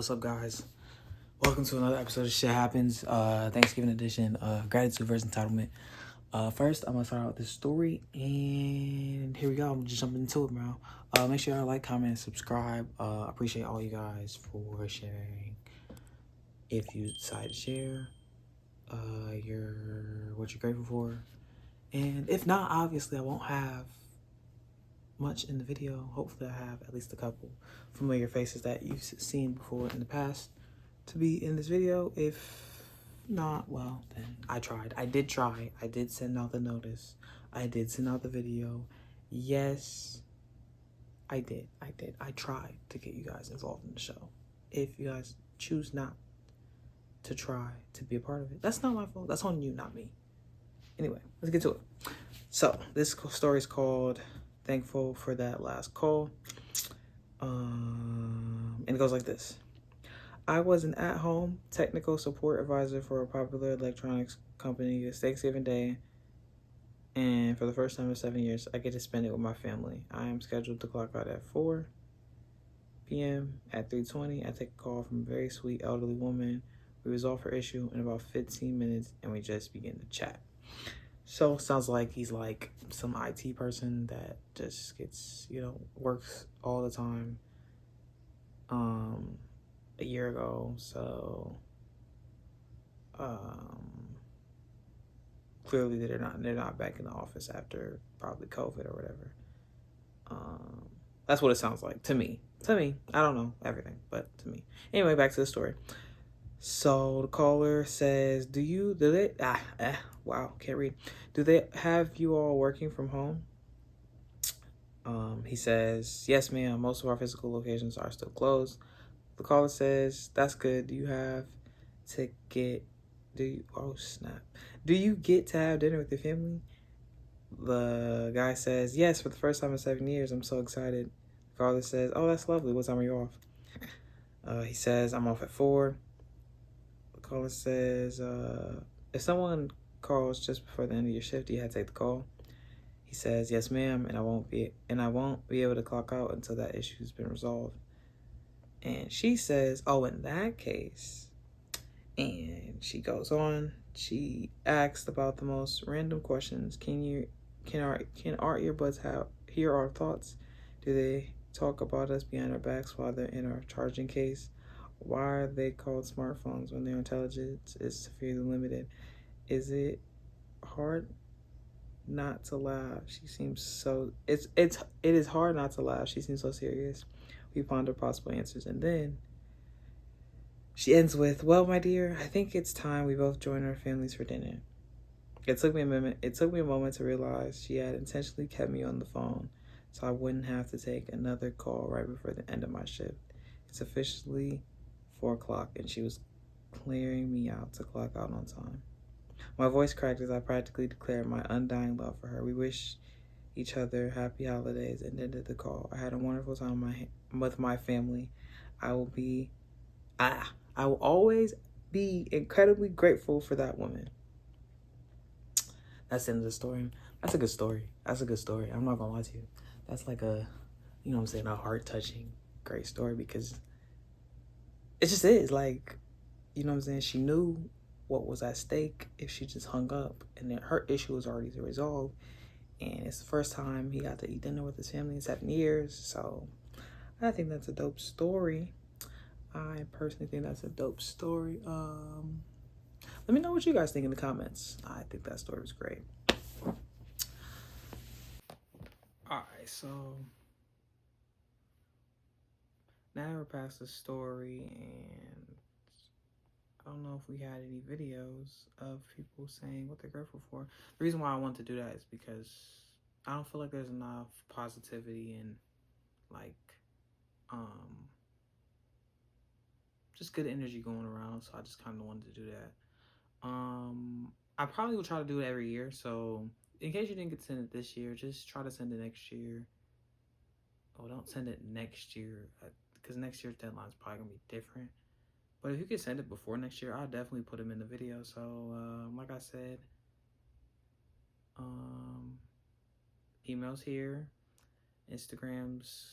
what's up, guys? Welcome to another episode of Shit Happens, Thanksgiving edition, Gratitude vs Entitlement. First, I'm gonna start out with this story, and here we go. I'm just jumping into it, bro. Make sure y'all like, comment, and subscribe. Appreciate all you guys for sharing. If you decide to share, what you're grateful for, and if not, obviously I won't have much in the video. Hopefully, I have at least a couple familiar faces that you've seen before in the past to be in this video. If not, well, then I tried. I did try. I did send out the notice. I did send out the video. Yes, I did. I tried to get you guys involved in the show. If you guys choose not to try to be a part of it, that's not my fault. That's on you, not me. Anyway, let's get to it. So this story is called Thankful for That Last Call. And it goes like this. I was an at-home technical support advisor for a popular electronics company. It's Thanksgiving Day, and for the first time in 7 years, I get to spend it with my family. I am scheduled to clock out at 4 p.m. At 3:20, I take a call from a very sweet elderly woman. We resolve her issue in about 15 minutes, and we just begin to chat. So, sounds like he's like some IT person that just gets, works all the time. A year ago, so clearly they're not back in the office after probably COVID or whatever. That's what it sounds like to me. I don't know everything, but to me. Anyway, back to the story. So the caller says, Do they have you all working from home? He says, yes, ma'am. Most of our physical locations are still closed. The caller says, that's good. Do you get to have dinner with your family? The guy says, yes, for the first time in 7 years. I'm so excited. The caller says, oh, that's lovely. What time are you off? He says, I'm off at 4. The caller says, if someone calls just before the end of your shift, do you have to take the call? He says, yes, ma'am, and I won't be able to clock out until that issue's been resolved. And she says, oh, in that case. And she goes on. She asks about the most random questions. Can our earbuds hear our thoughts? Do they talk about us behind our backs while they're in our charging case? Why are they called smartphones when their intelligence is severely limited? Is it hard not to laugh? She seems so. It is hard not to laugh. She seems so serious. We ponder possible answers, and then she ends with, well, my dear, I think it's time we both join our families for dinner. It took me a moment to realize she had intentionally kept me on the phone so I wouldn't have to take another call right before the end of my shift. It's officially 4 o'clock, and she was clearing me out to clock out on time. My voice cracked as I practically declared my undying love for her. We wished each other happy holidays and ended the call. I had a wonderful time with my family. I will always be incredibly grateful for that woman. That's the end of the story. That's a good story. I'm not gonna lie to you. That's like a heart-touching, great story, because it just is like, she knew what was at stake if she just hung up, and then her issue was already resolved. And it's the first time he got to eat dinner with his family in 7 years. So I think that's a dope story. I personally think that's a dope story. Let me know what you guys think in the comments. I think that story was great. Alright, so now we're past the story, and I don't know if we had any videos of people saying what they're grateful for. The reason why I want to do that is because I don't feel like there's enough positivity and just good energy going around, so I just kind of wanted to do that. I probably will try to do it every year, so in case you didn't get to send it this year, just try to send it next year. Oh, don't send it next year, because next year's deadline is probably gonna be different. But if you could send it before next year, I'll definitely put them in the video. So like I said, emails here, Instagrams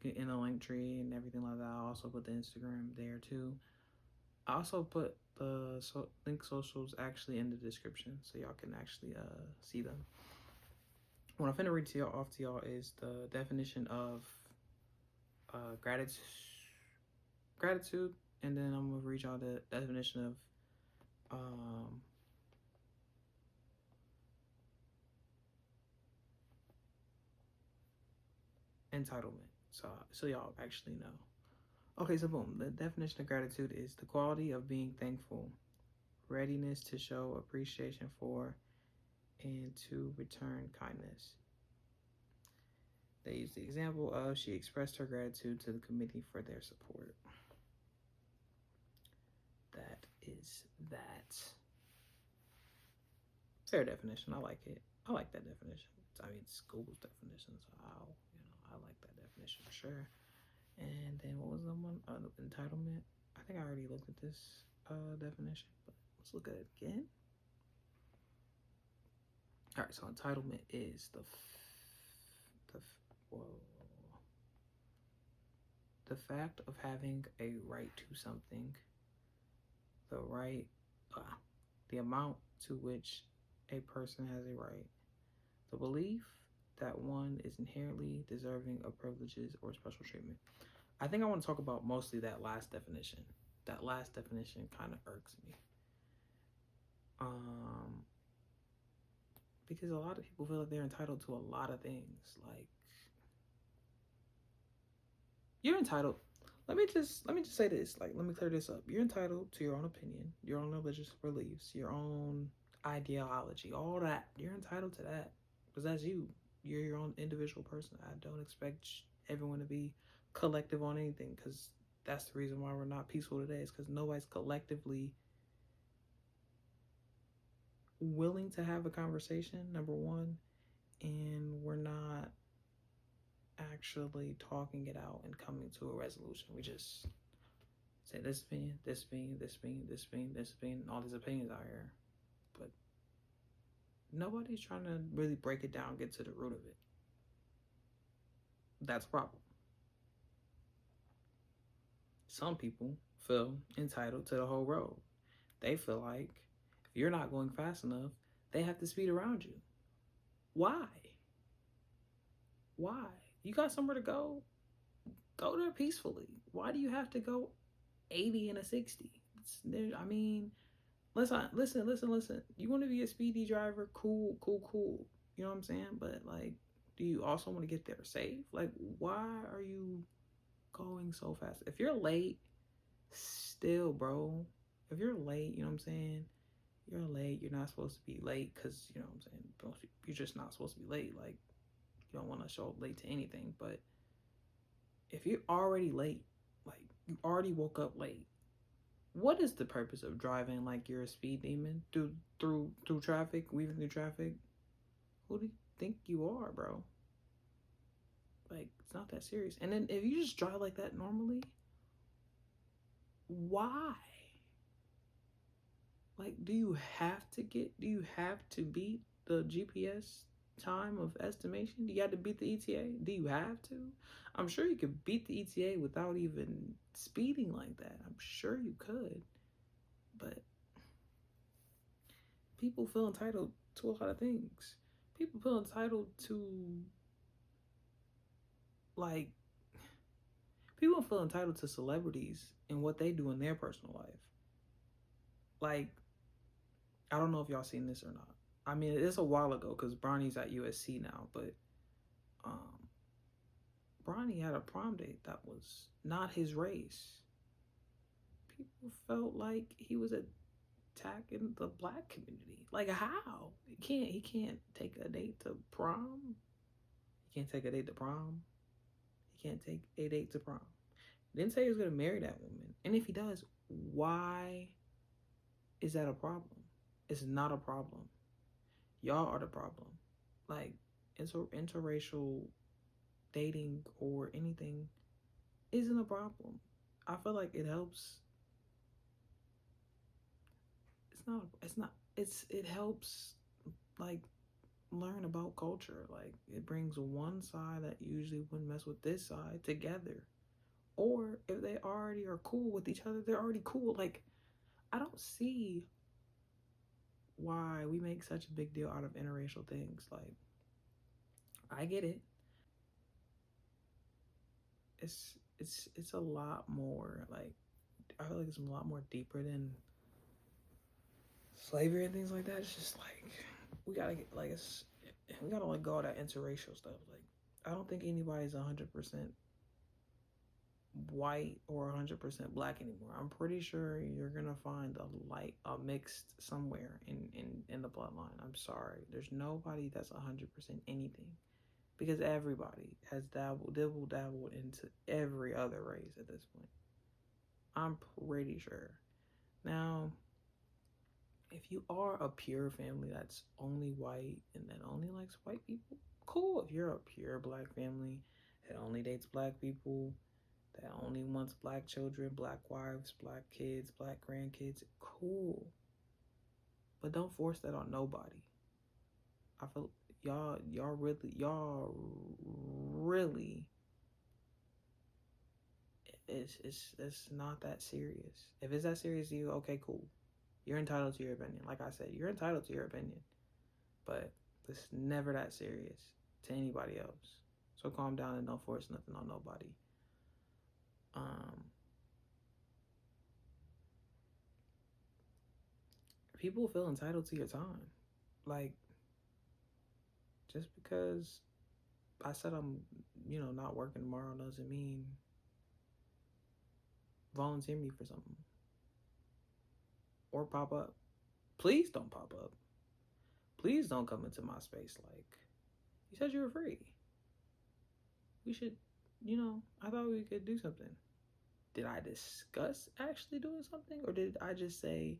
in the link tree and everything like that. I also put the Instagram there too. I also put the link socials actually in the description so y'all can actually see them. What I'm finna read to y'all off to y'all is the definition of gratitude, and then I'm gonna read y'all the definition of entitlement. So y'all actually know. Okay, so boom. The definition of gratitude is the quality of being thankful, readiness to show appreciation for, and to return kindness. They use the example of she expressed her gratitude to the committee for their support. That is that. Fair definition. I like it. I like that definition. I mean, it's Google's definition, so I like that definition for sure. And then what was the one? Entitlement. I think I already looked at this definition, but let's look at it again. All right, so entitlement is the fact of having a right to something, the amount to which a person has a right, the belief that one is inherently deserving of privileges or special treatment. I think I want to talk about mostly that last definition. That last definition kind of irks me. Because a lot of people feel like they're entitled to a lot of things. Like, you're entitled. Let me just say this. Like, let me clear this up. You're entitled to your own opinion, your own religious beliefs, your own ideology, all that. You're entitled to that because that's you. You're your own individual person. I don't expect everyone to be collective on anything, because that's the reason why we're not peaceful today. Is because nobody's collectively willing to have a conversation, number one, and we're not actually talking it out and coming to a resolution. We just say this opinion, this opinion, this opinion, this opinion, this opinion, all these opinions out here, but nobody's trying to really break it down, get to the root of it. That's a problem. Some people feel entitled to the whole road. They feel like if you're not going fast enough, they have to speed around you. Why? You got somewhere to go? Go there peacefully. Why do you have to go 80 and a 60? I mean, listen. You want to be a speedy driver? Cool. You know what I'm saying? But like, do you also want to get there safe? Like, why are you going so fast? If you're late, still, bro. If you're late, you know what I'm saying? You're late. You're not supposed to be late because, you know what I'm saying? You're just not supposed to be late. Like, you don't want to show up late to anything. But if you're already late, like you already woke up late, what is the purpose of driving like you're a speed demon through traffic, weaving through traffic? Who do you think you are, bro? Like, it's not that serious. And then if you just drive like that normally, why? Like, do you have to beat the GPS time of estimation? Do you have to beat the ETA? Do you have to? I'm sure you could beat the ETA without even speeding like that. I'm sure you could. But people feel entitled to a lot of things. People feel entitled to, like, people feel entitled to celebrities and what they do in their personal life. Like, I don't know if y'all seen this or not. I mean, it's a while ago because Bronny's at USC now, but Bronny had a prom date that was not his race. People felt like he was attacking the black community. Like, how? He can't take a date to prom. He can't take a date to prom. He can't take a date to prom. Didn't say he was gonna marry that woman. And if he does, why is that a problem? It's not a problem. Y'all are the problem. Like, interracial dating or anything isn't a problem. I feel like it helps. It helps, like, learn about culture. Like, it brings one side that usually wouldn't mess with this side together. Or if they already are cool with each other, they're already cool. Like, I don't see why we make such a big deal out of interracial things. Like, I get it. It's a lot more, like, I feel like it's a lot more deeper than slavery and things like that. It's just like we gotta get like we gotta let go of that interracial stuff. Like, I don't think anybody's 100% white or 100% black anymore. I'm pretty sure you're gonna find a mixed somewhere in the bloodline. I'm sorry, there's nobody that's 100% anything, because everybody has dabbled into every other race at this point. I'm pretty sure. Now, if you are a pure family that's only white and that only likes white people, cool. If you're a pure black family that only dates black people, that only wants black children, black wives, black kids, black grandkids, cool. But don't force that on nobody. I feel y'all really it's not that serious. If it's that serious to you, okay, cool. You're entitled to your opinion. Like I said, you're entitled to your opinion. But it's never that serious to anybody else. So calm down and don't force nothing on nobody. People feel entitled to your time. Like, just because I said I'm, not working tomorrow doesn't mean volunteer me for something. Or pop up. Please don't pop up. Please don't come into my space like, you said you were free. We should, I thought we could do something. Did I discuss actually doing something? Or did I just say,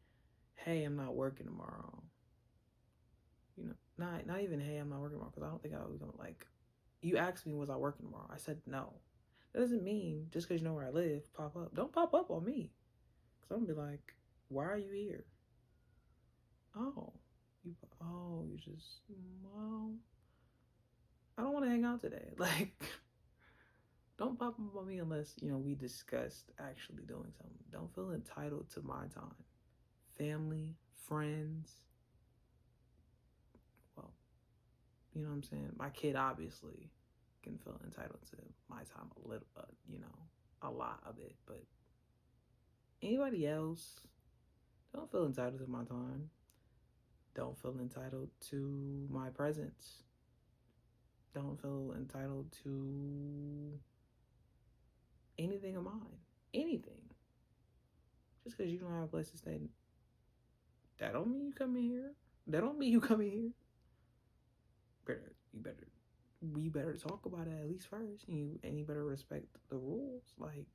hey, I'm not working tomorrow? Not even, hey, I'm not working tomorrow, because I don't think I was gonna, like, you asked me, was I working tomorrow? I said no. That doesn't mean just because you know where I live, pop up. Don't pop up on me, because I'm gonna be like, why are you here? Oh, you just, well, I don't want to hang out today. Like, don't pop up on me unless, we discussed actually doing something. Don't feel entitled to my time. Family, friends, well, you know what I'm saying? My kid obviously can feel entitled to my time a little, a lot of it. But anybody else, don't feel entitled to my time. Don't feel entitled to my presence. Don't feel entitled to anything of mine. Anything. Just because you don't have a place to stay, that don't mean you come in here. That don't mean you come in here. We better talk about it at least first. And you better respect the rules. Like,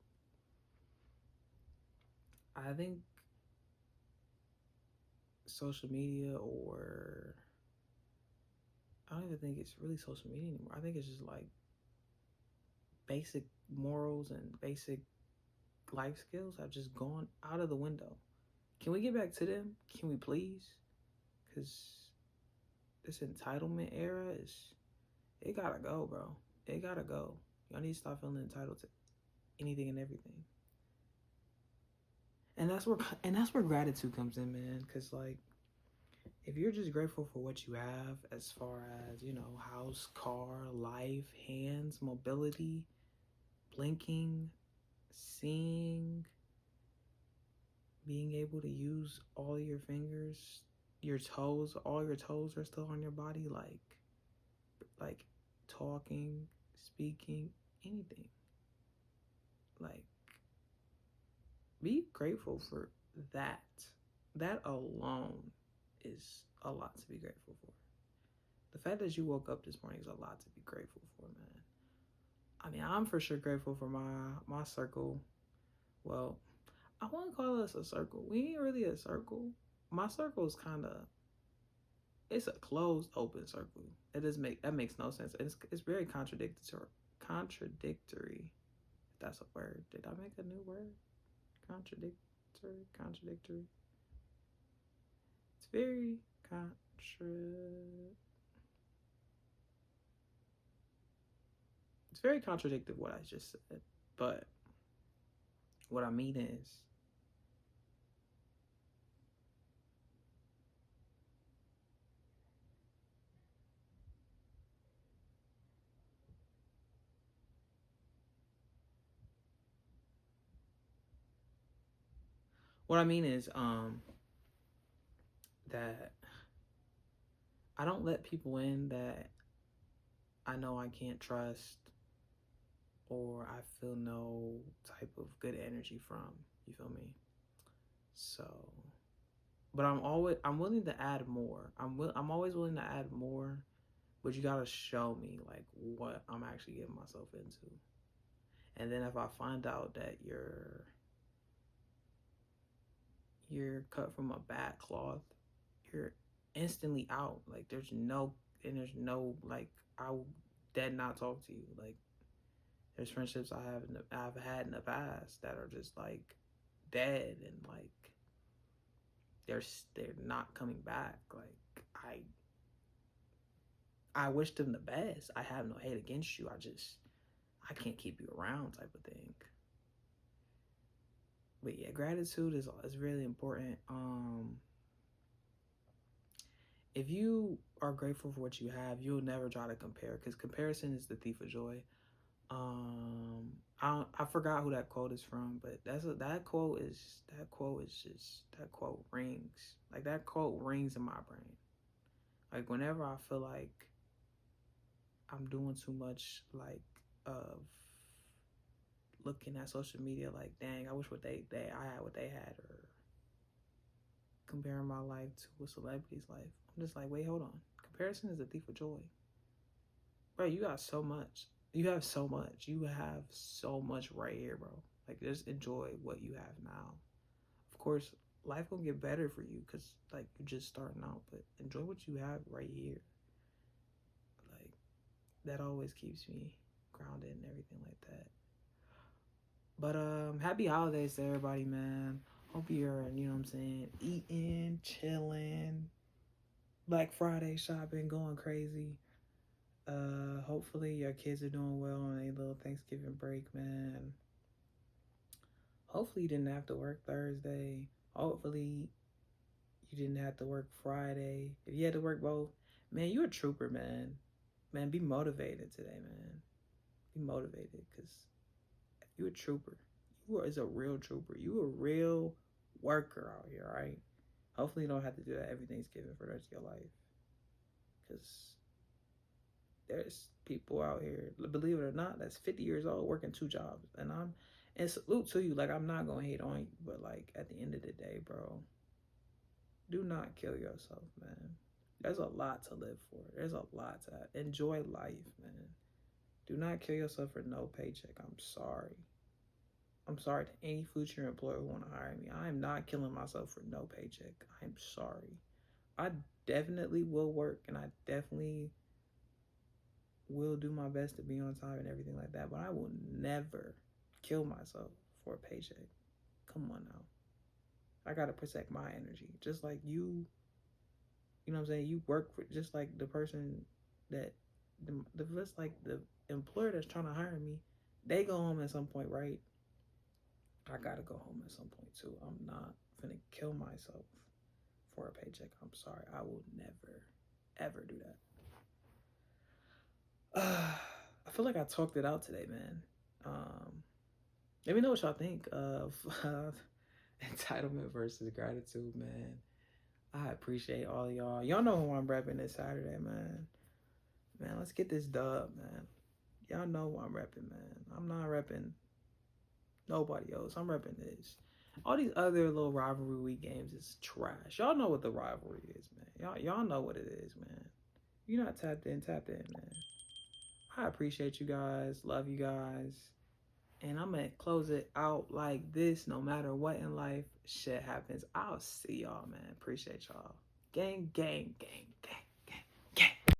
I think social media, or I don't even think it's really social media anymore. I think it's just like basic morals and basic life skills have just gone out of the window. Can we get back to them? Can we please? Because this entitlement era it gotta go, bro. It gotta go. Y'all need to stop feeling entitled to anything and everything. And that's where gratitude comes in, man. Because, like, if you're just grateful for what you have, as far as, house, car, life, hands, mobility, blinking, seeing, being able to use all your fingers, your toes, all your toes are still on your body, like talking, speaking, anything. Like, be grateful for that. That alone is a lot to be grateful for. The fact that you woke up this morning is a lot to be grateful for, man. I mean, I'm for sure grateful for my circle. Well, I wouldn't call us a circle. We ain't really a circle. My circle is it's a closed, open circle. That makes no sense. It's very contradictory. Contradictory. If that's a word. Did I make a new word? Contradictory. It's very It's very contradictory what I just said, but what I mean is, that I don't let people in that I know I can't trust or I feel no type of good energy from. You feel me? So, but I'm willing to add more. I'm always willing to add more, but you gotta show me like what I'm actually getting myself into. And then if I find out that you're cut from a bad cloth, you're instantly out. Like there's no like I will dead not talk to you. Like there's friendships I've had in the past that are just like dead, and like they're not coming back. Like I wish them the best. I have no hate against you. I can't keep you around type of thing. But yeah, gratitude is really important. If you are grateful for what you have, you'll never try to compare, because comparison is the thief of joy. I forgot who that quote is from, but that quote rings. Like that quote rings in my brain. Like whenever I feel like I'm doing too much, like of looking at social media, like dang, I wish I had what they had, or comparing my life to a celebrity's life. I'm just like, wait, hold on. Comparison is a thief of joy. Bro, you got so much. You have so much. You have so much right here, bro. Like, just enjoy what you have now. Of course, life gonna get better for you because, like, you're just starting out. But enjoy what you have right here. Like, that always keeps me grounded and everything like that. But happy holidays to everybody, man. Hope you're, you know what I'm saying, eating, chilling, Black Friday shopping, going crazy. Hopefully your kids are doing well on a little Thanksgiving break, man. Hopefully you didn't have to work Thursday. Hopefully you didn't have to work Friday. If you had to work both, man, you're a trooper, man. Man, be motivated today, man. Be motivated, because you're a trooper. You is a real trooper. You a real worker out here, right? Hopefully you don't have to do that every Thanksgiving for the rest of your life, because there's people out here, believe it or not, that's 50 years old working 2 jobs. And salute to you. Like, I'm not going to hate on you, but like at the end of the day, bro, do not kill yourself, man. There's a lot to live for. There's a lot to enjoy life, man. Do not kill yourself for no paycheck. I'm sorry. I'm sorry to any future employer who want to hire me. I am not killing myself for no paycheck. I'm sorry. I definitely will work, and I definitely will do my best to be on time and everything like that, but I will never kill myself for a paycheck. Come on now. I gotta protect my energy. Just like you know what I'm saying? You work for, just like the person that, just like the employer that's trying to hire me, they go home at some point, right? I gotta go home at some point too. I'm not gonna kill myself for a paycheck. I'm sorry. I will never, ever do that. I feel like I talked it out today, man. Let me know what y'all think of entitlement versus gratitude, man. I appreciate all y'all. Y'all know who I'm repping this Saturday, man. Man, let's get this dub, man. Y'all know who I'm repping, man. I'm not repping nobody else. I'm repping this. All these other little rivalry week games is trash. Y'all know what the rivalry is, man. Y'all know what it is, man. You're not tapped in, man. I appreciate you guys. Love you guys. And I'm going to close it out like this. No matter what in life, shit happens. I'll see y'all, man. Appreciate y'all. Gang, gang, gang, gang, gang, gang.